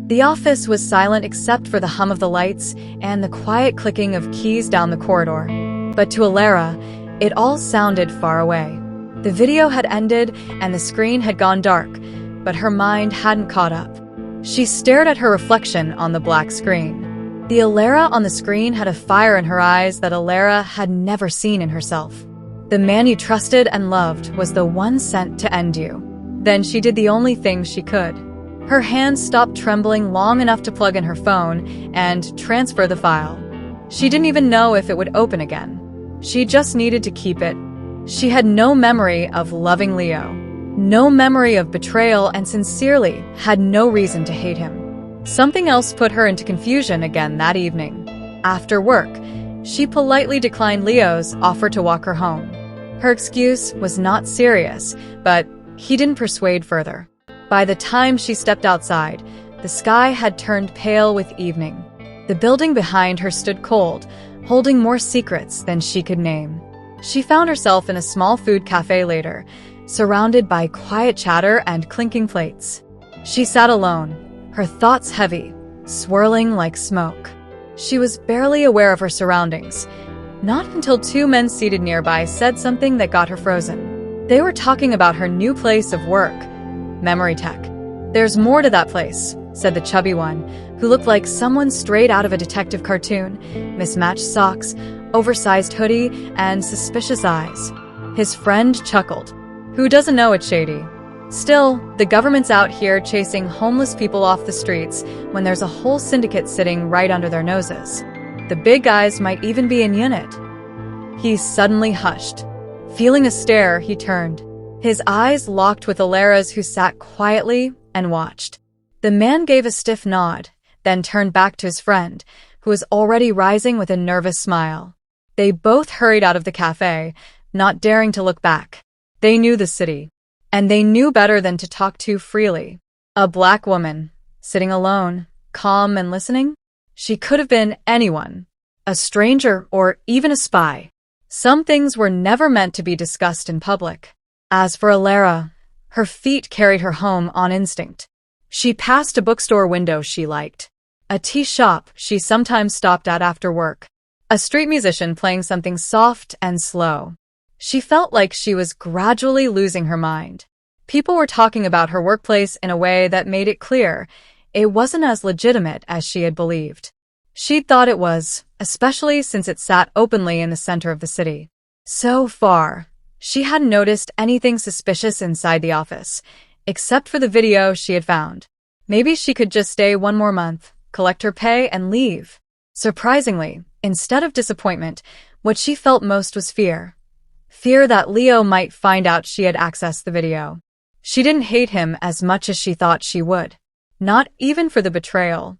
The office was silent except for the hum of the lights and the quiet clicking of keys down the corridor. But to Alara, it all sounded far away. The video had ended and the screen had gone dark, but her mind hadn't caught up. She stared at her reflection on the black screen. The Alara on the screen had a fire in her eyes that Alara had never seen in herself. The man you trusted and loved was the one sent to end you. Then she did the only thing she could. Her hands stopped trembling long enough to plug in her phone and transfer the file. She didn't even know if it would open again. She just needed to keep it. She had no memory of loving Leo, no memory of betrayal, and sincerely had no reason to hate him. Something else put her into confusion again that evening. After work, she politely declined Leo's offer to walk her home. Her excuse was not serious, but he didn't persuade further. By the time she stepped outside, the sky had turned pale with evening. The building behind her stood cold, holding more secrets than she could name. She found herself in a small food cafe later, surrounded by quiet chatter and clinking plates. She sat alone, her thoughts heavy, swirling like smoke. She was barely aware of her surroundings, not until two men seated nearby said something that got her frozen. They were talking about her new place of work, Memory Tech. "There's more to that place," said the chubby one, who looked like someone straight out of a detective cartoon, mismatched socks, oversized hoodie, and suspicious eyes. His friend chuckled. "Who doesn't know it's shady? Still, the government's out here chasing homeless people off the streets when there's a whole syndicate sitting right under their noses. The big guys might even be in unit." He suddenly hushed. Feeling a stare, he turned. His eyes locked with Alara's, who sat quietly and watched. The man gave a stiff nod, then turned back to his friend, who was already rising with a nervous smile. They both hurried out of the cafe, not daring to look back. They knew the city, and they knew better than to talk too freely. A black woman, sitting alone, calm and listening? She could have been anyone, a stranger or even a spy. Some things were never meant to be discussed in public. As for Alara, her feet carried her home on instinct. She passed a bookstore window she liked, a tea shop she sometimes stopped at after work, a street musician playing something soft and slow. She felt like she was gradually losing her mind. People were talking about her workplace in a way that made it clear it wasn't as legitimate as she had believed. She'd thought it was, especially since it sat openly in the center of the city. So far, she hadn't noticed anything suspicious inside the office, except for the video she had found. Maybe she could just stay one more month, collect her pay, and leave. Surprisingly, instead of disappointment, what she felt most was fear. Fear that Leo might find out she had accessed the video. She didn't hate him as much as she thought she would. Not even for the betrayal.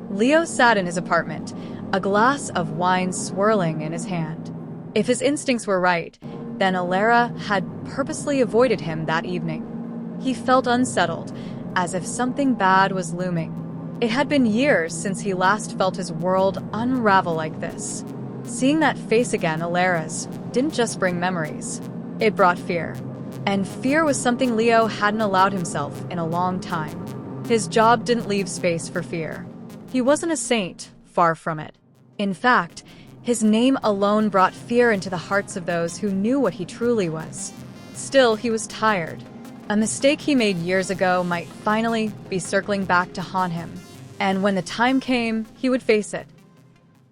Leo sat in his apartment, a glass of wine swirling in his hand. If his instincts were right, then Alara had purposely avoided him that evening. He felt unsettled, as if something bad was looming. It had been years since he last felt his world unravel like this. Seeing that face again, Alara's, didn't just bring memories. It brought fear. And fear was something Leo hadn't allowed himself in a long time. His job didn't leave space for fear. He wasn't a saint, far from it. In fact, his name alone brought fear into the hearts of those who knew what he truly was. Still, he was tired. A mistake he made years ago might finally be circling back to haunt him. And when the time came, he would face it.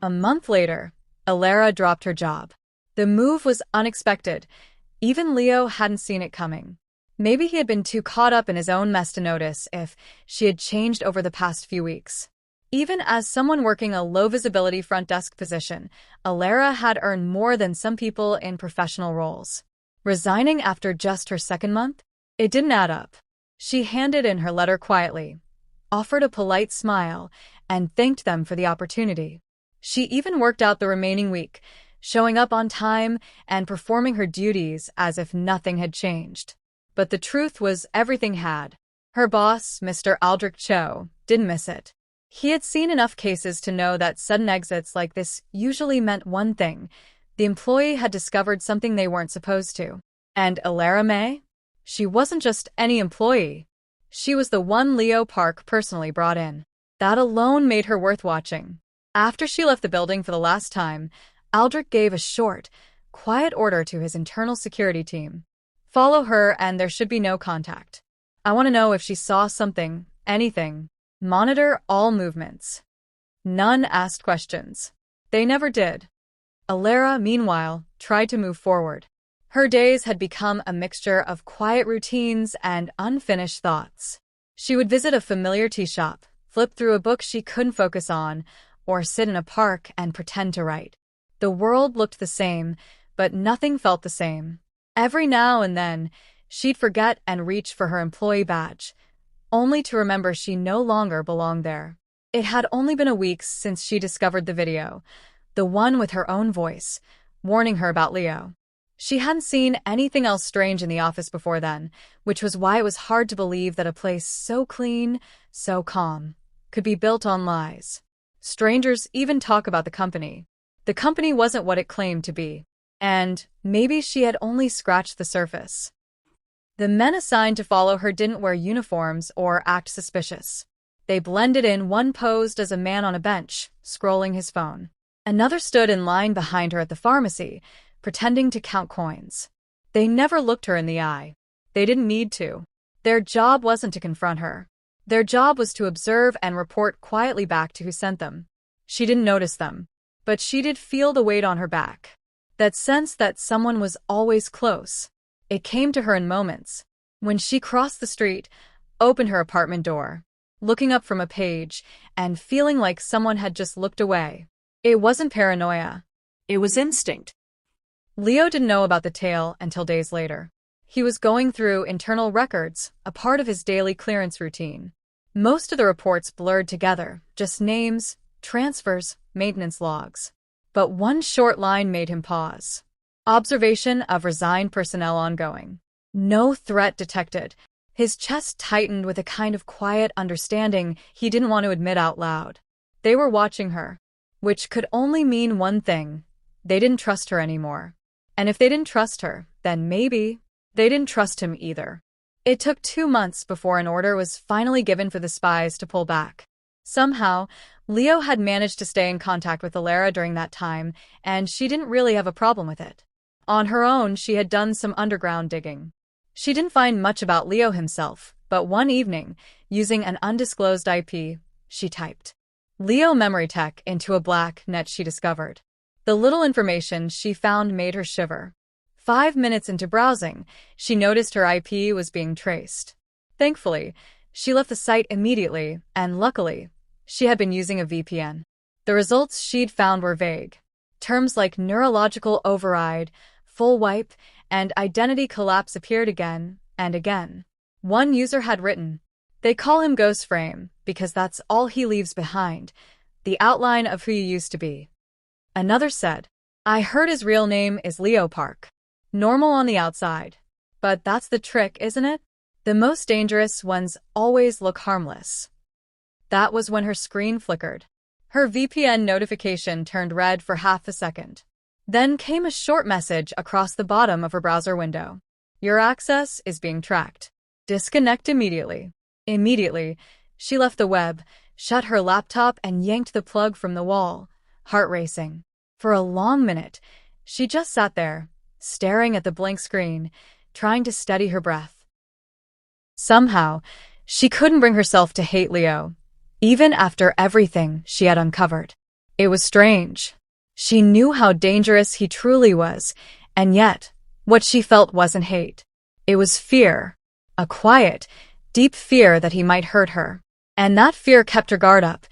A month later, Alara dropped her job. The move was unexpected. Even Leo hadn't seen it coming. Maybe he had been too caught up in his own mess to notice if she had changed over the past few weeks. Even as someone working a low-visibility front desk position, Alara had earned more than some people in professional roles. Resigning after just her second month? It didn't add up. She handed in her letter quietly, offered a polite smile, and thanked them for the opportunity. She even worked out the remaining week, showing up on time and performing her duties as if nothing had changed. But the truth was everything had. Her boss, Mr. Aldrich Cho, didn't miss it. He had seen enough cases to know that sudden exits like this usually meant one thing: the employee had discovered something they weren't supposed to. And Alara May? She wasn't just any employee. She was the one Leo Park personally brought in. That alone made her worth watching. After she left the building for the last time, Aldrich gave a short, quiet order to his internal security team. Follow her and there should be no contact. I want to know if she saw something, anything. Monitor all movements. None asked questions. They never did. Alara, meanwhile, tried to move forward. Her days had become a mixture of quiet routines and unfinished thoughts. She would visit a familiar tea shop, flip through a book she couldn't focus on, or sit in a park and pretend to write. The world looked the same, but nothing felt the same. Every now and then, she'd forget and reach for her employee badge, only to remember she no longer belonged there. It had only been a week since she discovered the video, the one with her own voice, warning her about Leo. She hadn't seen anything else strange in the office before then, which was why it was hard to believe that a place so clean, so calm, could be built on lies. Strangers even talk about the company. The company wasn't what it claimed to be. And maybe she had only scratched the surface. The men assigned to follow her didn't wear uniforms or act suspicious. They blended in. One posed as a man on a bench, scrolling his phone. Another stood in line behind her at the pharmacy, pretending to count coins. They never looked her in the eye. They didn't need to. Their job wasn't to confront her. Their job was to observe and report quietly back to who sent them. She didn't notice them, but she did feel the weight on her back. That sense that someone was always close. It came to her in moments. When she crossed the street, opened her apartment door, looking up from a page, and feeling like someone had just looked away. It wasn't paranoia. It was instinct. Leo didn't know about the tale until days later. He was going through internal records, a part of his daily clearance routine. Most of the reports blurred together, just names, transfers, maintenance logs. But one short line made him pause. Observation of resigned personnel ongoing. No threat detected. His chest tightened with a kind of quiet understanding he didn't want to admit out loud. They were watching her, which could only mean one thing. They didn't trust her anymore. And if they didn't trust her, then maybe they didn't trust him either. It took 2 months before an order was finally given for the spies to pull back. Somehow, Leo had managed to stay in contact with Alara during that time, and she didn't really have a problem with it. On her own, she had done some underground digging. She didn't find much about Leo himself, but one evening, using an undisclosed IP, she typed Leo Memory Tech into a black net she discovered. The little information she found made her shiver. 5 minutes into browsing, she noticed her IP was being traced. Thankfully, she left the site immediately, and luckily, she had been using a VPN. The results she'd found were vague. Terms like neurological override, full wipe, and identity collapse appeared again and again. One user had written, "They call him Ghost Frame because that's all he leaves behind, the outline of who you used to be." Another said, "I heard his real name is Leo Park. Normal on the outside. But that's the trick, isn't it? The most dangerous ones always look harmless." That was when her screen flickered. Her VPN notification turned red for half a second. Then came a short message across the bottom of her browser window. "Your access is being tracked. Disconnect immediately." Immediately, she left the web, shut her laptop, and yanked the plug from the wall, heart racing. For a long minute, she just sat there, staring at the blank screen, trying to steady her breath. Somehow, she couldn't bring herself to hate Leo, even after everything she had uncovered. It was strange. She knew how dangerous he truly was, and yet, what she felt wasn't hate. It was fear, a quiet, deep fear that he might hurt her. And that fear kept her guard up,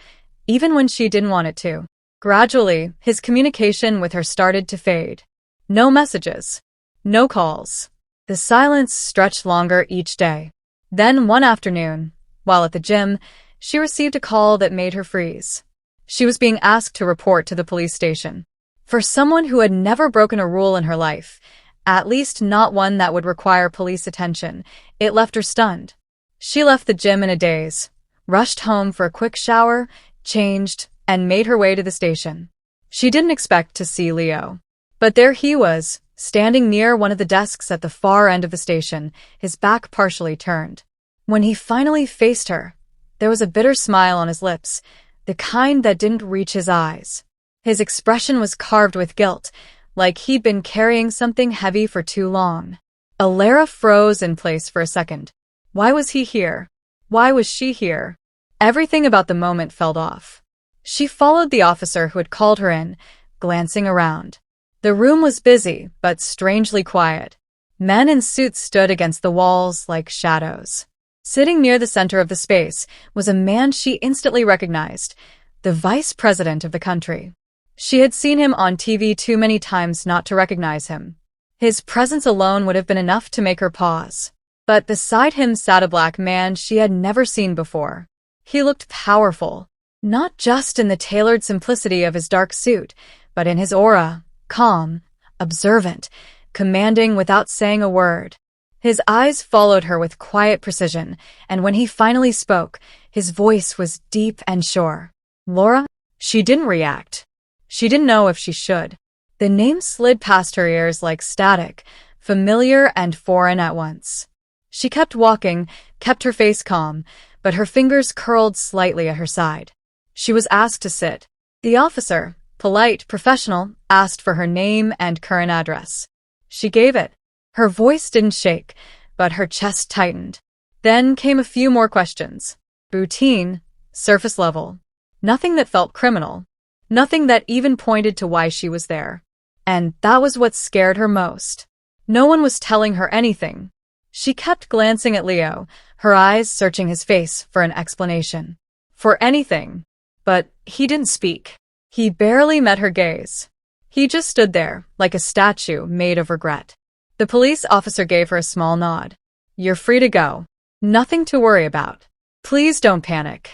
even when she didn't want it to. Gradually, his communication with her started to fade. No messages. No calls. The silence stretched longer each day. Then one afternoon, while at the gym, she received a call that made her freeze. She was being asked to report to the police station. For someone who had never broken a rule in her life, at least not one that would require police attention, it left her stunned. She left the gym in a daze, rushed home for a quick shower, changed, and made her way to the station. She didn't expect to see Leo. But there he was, standing near one of the desks at the far end of the station, his back partially turned. When he finally faced her, there was a bitter smile on his lips, the kind that didn't reach his eyes. His expression was carved with guilt, like he'd been carrying something heavy for too long. Alara froze in place for a second. Why was he here? Why was she here? Everything about the moment felt off. She followed the officer who had called her in, glancing around. The room was busy, but strangely quiet. Men in suits stood against the walls like shadows. Sitting near the center of the space was a man she instantly recognized, the vice president of the country. She had seen him on TV too many times not to recognize him. His presence alone would have been enough to make her pause. But beside him sat a black man she had never seen before. He looked powerful, not just in the tailored simplicity of his dark suit, but in his aura, calm, observant, commanding without saying a word. His eyes followed her with quiet precision, and when he finally spoke, his voice was deep and sure. Laura? She didn't react. She didn't know if she should. The name slid past her ears like static, familiar and foreign at once. She kept walking, kept her face calm, but her fingers curled slightly at her side. She was asked to sit. The officer, polite, professional, asked for her name and current address. She gave it. Her voice didn't shake, but her chest tightened. Then came a few more questions. Routine, surface level. Nothing that felt criminal. Nothing that even pointed to why she was there. And that was what scared her most. No one was telling her anything. She kept glancing at Leo, her eyes searching his face for an explanation. For anything. But he didn't speak. He barely met her gaze. He just stood there, like a statue made of regret. The police officer gave her a small nod. You're free to go. Nothing to worry about. Please don't panic.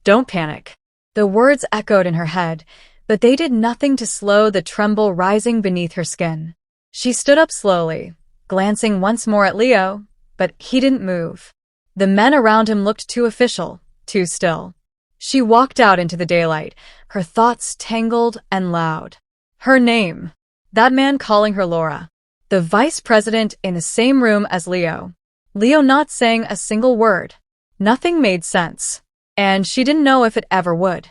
Don't panic. The words echoed in her head, but they did nothing to slow the tremble rising beneath her skin. She stood up slowly, glancing once more at Leo, but he didn't move. The men around him looked too official, too still. She walked out into the daylight, her thoughts tangled and loud. Her name. That man calling her Laura. The vice president in the same room as Leo. Leo not saying a single word. Nothing made sense. And she didn't know if it ever would.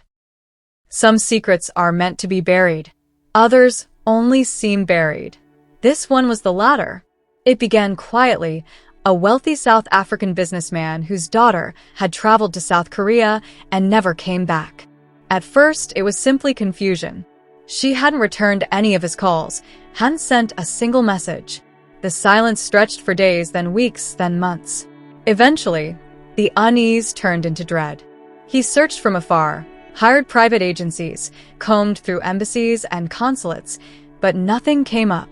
Some secrets are meant to be buried. Others only seem buried. This one was the latter. It began quietly. A wealthy South African businessman whose daughter had traveled to South Korea and never came back. At first, it was simply confusion. She hadn't returned any of his calls, hadn't sent a single message. The silence stretched for days, then weeks, then months. Eventually, the unease turned into dread. He searched from afar, hired private agencies, combed through embassies and consulates, but nothing came up.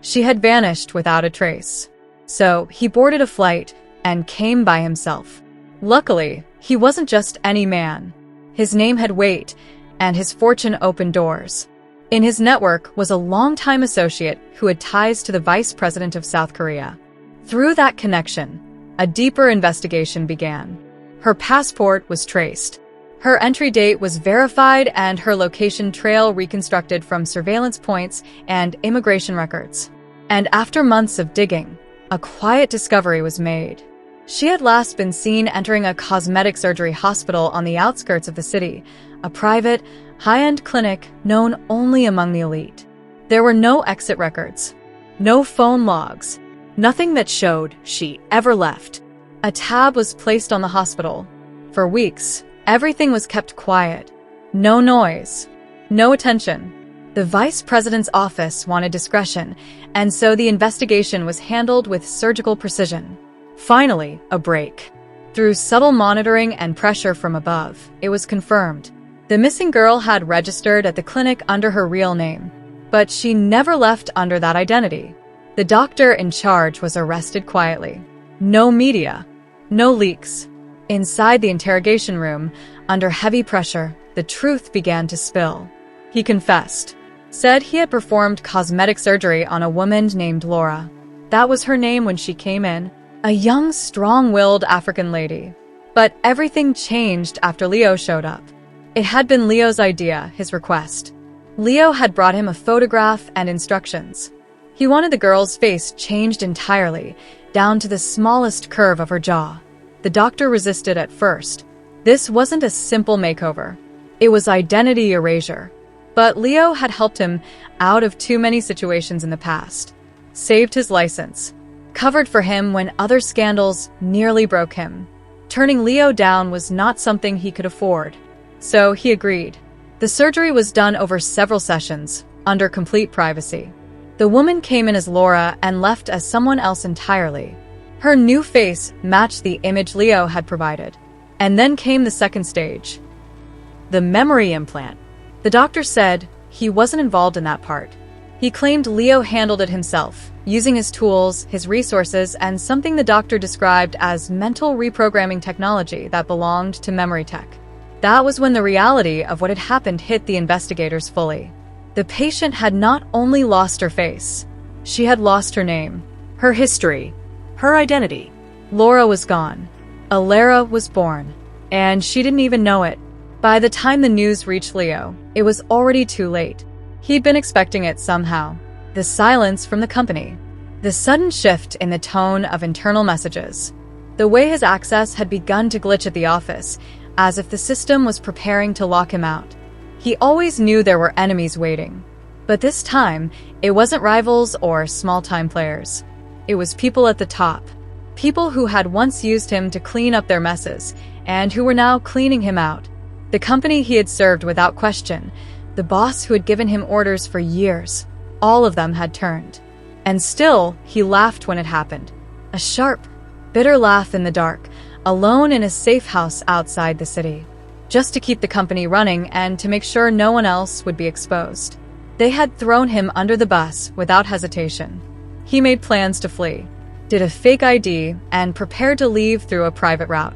She had vanished without a trace. So he boarded a flight and came by himself. Luckily, he wasn't just any man. His name had weight, and his fortune opened doors. In his network was a longtime associate who had ties to the vice president of South Korea. Through that connection, a deeper investigation began. Her passport was traced. Her entry date was verified and her location trail reconstructed from surveillance points and immigration records. And after months of digging, a quiet discovery was made. She had last been seen entering a cosmetic surgery hospital on the outskirts of the city, a private, high-end clinic known only among the elite. There were no exit records, no phone logs, nothing that showed she ever left. A tab was placed on the hospital. For weeks, everything was kept quiet. No noise, no attention. The vice president's office wanted discretion, and so the investigation was handled with surgical precision. Finally, a break. Through subtle monitoring and pressure from above, it was confirmed. The missing girl had registered at the clinic under her real name, but she never left under that identity. The doctor in charge was arrested quietly. No media, no leaks. Inside the interrogation room, under heavy pressure, the truth began to spill. He confessed. Said he had performed cosmetic surgery on a woman named Laura. That was her name when she came in. A young, strong-willed African lady. But everything changed after Leo showed up. It had been Leo's idea, his request. Leo had brought him a photograph and instructions. He wanted the girl's face changed entirely, down to the smallest curve of her jaw. The doctor resisted at first. This wasn't a simple makeover. It was identity erasure. But Leo had helped him out of too many situations in the past. Saved his license. Covered for him when other scandals nearly broke him. Turning Leo down was not something he could afford. So he agreed. The surgery was done over several sessions, under complete privacy. The woman came in as Laura and left as someone else entirely. Her new face matched the image Leo had provided. And then came the second stage. The memory implant. The doctor said he wasn't involved in that part. He claimed Leo handled it himself, using his tools, his resources, and something the doctor described as mental reprogramming technology that belonged to memory tech. That was when the reality of what had happened hit the investigators fully. The patient had not only lost her face, she had lost her name, her history, her identity. Laura was gone. Alara was born. And she didn't even know it. By the time the news reached Leo, it was already too late. He'd been expecting it somehow. The silence from the company. The sudden shift in the tone of internal messages. The way his access had begun to glitch at the office, as if the system was preparing to lock him out. He always knew there were enemies waiting. But this time, it wasn't rivals or small-time players. It was people at the top. People who had once used him to clean up their messes, and who were now cleaning him out. The company he had served without question, the boss who had given him orders for years, all of them had turned. And still, he laughed when it happened. A sharp, bitter laugh in the dark, alone in a safe house outside the city. Just to keep the company running and to make sure no one else would be exposed. They had thrown him under the bus without hesitation. He made plans to flee, did a fake ID, and prepared to leave through a private route.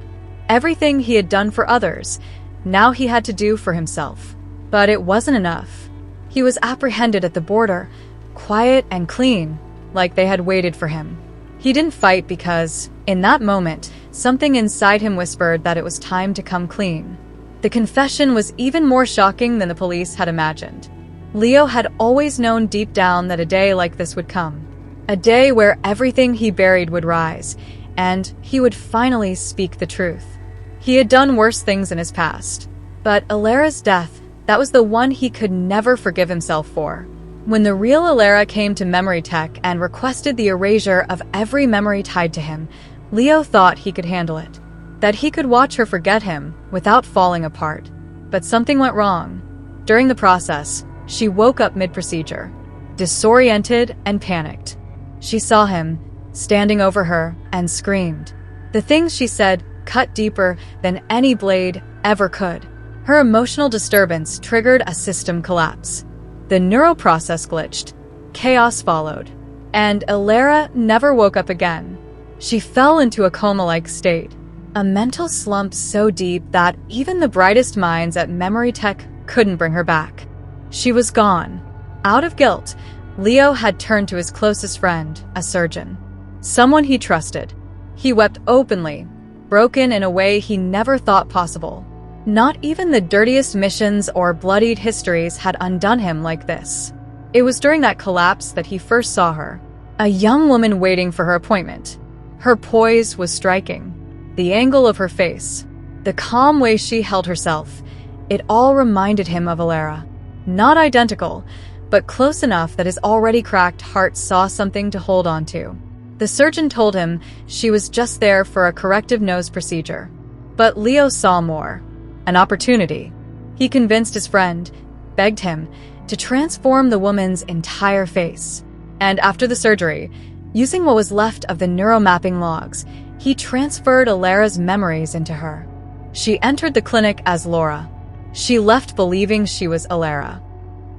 Everything he had done for others, now he had to do for himself. But it wasn't enough. He was apprehended at the border, quiet and clean, like they had waited for him. He didn't fight because, in that moment, something inside him whispered that it was time to come clean. The confession was even more shocking than the police had imagined. Leo had always known deep down that a day like this would come. A day where everything he buried would rise, and he would finally speak the truth. He had done worse things in his past. But Alara's death, that was the one he could never forgive himself for. When the real Alara came to memory tech and requested the erasure of every memory tied to him, Leo thought he could handle it. That he could watch her forget him without falling apart. But something went wrong. During the process, she woke up mid-procedure, disoriented and panicked. She saw him, standing over her, and screamed. The things she said cut deeper than any blade ever could. Her emotional disturbance triggered a system collapse. The neural process glitched. Chaos followed. And Alara never woke up again. She fell into a coma-like state. A mental slump so deep that even the brightest minds at memory tech couldn't bring her back. She was gone. Out of guilt, Leo had turned to his closest friend, a surgeon. Someone he trusted. He wept openly, broken in a way he never thought possible. Not even the dirtiest missions or bloodied histories had undone him like this. It was during that collapse that he first saw her. A young woman waiting for her appointment. Her poise was striking. The angle of her face, the calm way she held herself, it all reminded him of Alara. Not identical, but close enough that his already cracked heart saw something to hold on to. The surgeon told him she was just there for a corrective nose procedure. But Leo saw more. An opportunity. He convinced his friend, begged him, to transform the woman's entire face. And after the surgery, using what was left of the neuromapping logs, he transferred Alara's memories into her. She entered the clinic as Laura. She left believing she was Alara.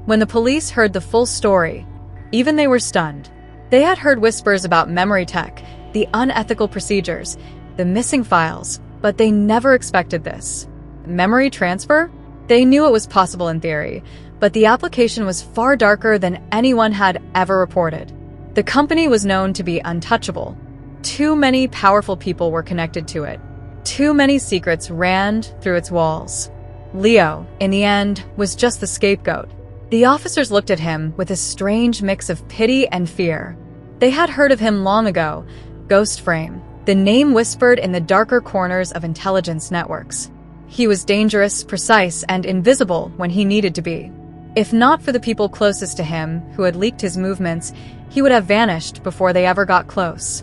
When the police heard the full story, even they were stunned. They had heard whispers about memory tech, the unethical procedures, the missing files, but they never expected this. Memory transfer? They knew it was possible in theory, but the application was far darker than anyone had ever reported. The company was known to be untouchable. Too many powerful people were connected to it. Too many secrets ran through its walls. Leo, in the end, was just the scapegoat. The officers looked at him with a strange mix of pity and fear. They had heard of him long ago, Ghost Frame, the name whispered in the darker corners of intelligence networks. He was dangerous, precise, and invisible when he needed to be. If not for the people closest to him who had leaked his movements, he would have vanished before they ever got close.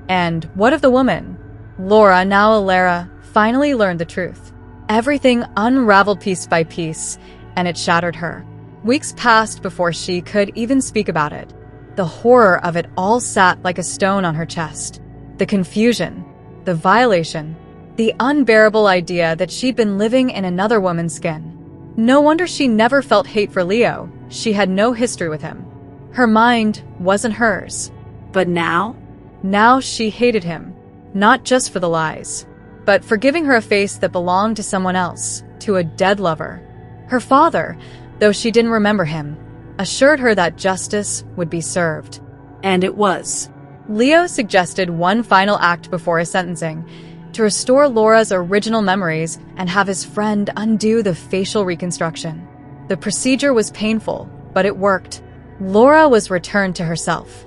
And what of the woman? Laura, now Alara, finally learned the truth. Everything unraveled piece by piece, and it shattered her. Weeks passed before she could even speak about it. The horror of it all sat like a stone on her chest. The confusion, the violation, the unbearable idea that she'd been living in another woman's skin. No wonder she never felt hate for Leo. She had no history with him. Her mind wasn't hers. But now? Now she hated him, not just for the lies, but for giving her a face that belonged to someone else, to a dead lover. Her father, though she didn't remember him, assured her that justice would be served. And it was. Leo suggested one final act before his sentencing, to restore Laura's original memories and have his friend undo the facial reconstruction. The procedure was painful, but it worked. Laura was returned to herself.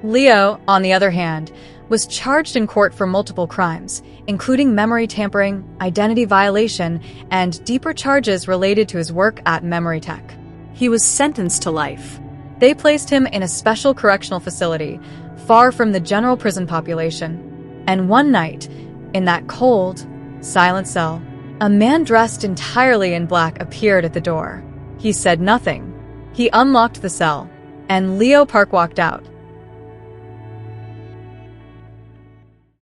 Leo, on the other hand, was charged in court for multiple crimes, including memory tampering, identity violation, and deeper charges related to his work at Memory Tech. He was sentenced to life. They placed him in a special correctional facility, far from the general prison population. And one night, in that cold, silent cell, a man dressed entirely in black appeared at the door. He said nothing. He unlocked the cell, and Leo Park walked out.